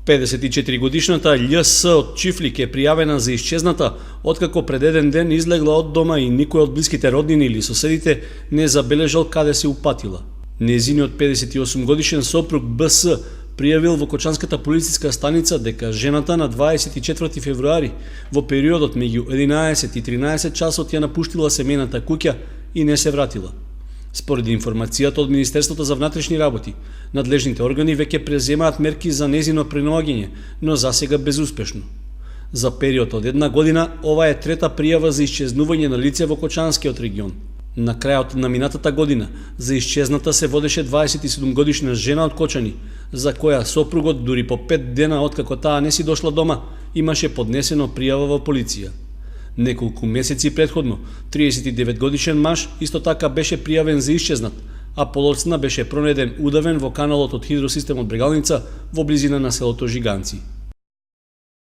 54-годишната љс од Чифлик е пријавена за исчезната, откако пред еден ден излегла од дома и никој од блиските роднини или соседите не забележал каде се упатила. Нејзиниот 58 годишен сопруг БС пријавил во Кочанската полициска станица дека жената на 24 февруари во периодот меѓу 11 и 13 часот ја напуштила семејната куќа и не се вратила. Според информацијата од Министерството за внатрешни работи, надлежните органи веќе преземаат мерки за нејзино пренаоѓање, но засега безуспешно. За период од една година, ова е трета пријава за исчезнување на лице во Кочанскиот регион. На крајот на минатата година, за исчезната се водеше 27-годишна жена од Кочани, за која сопругот дури по 5 дена откако таа не си дошла дома, имаше поднесено пријава во полиција. Неколку месеци предходно, 39-годишен маж исто така беше пријавен за исчезнат, а полоцна беше пронеден удавен во каналот од хидросистемот Брегалница во близина на селото Жиганци.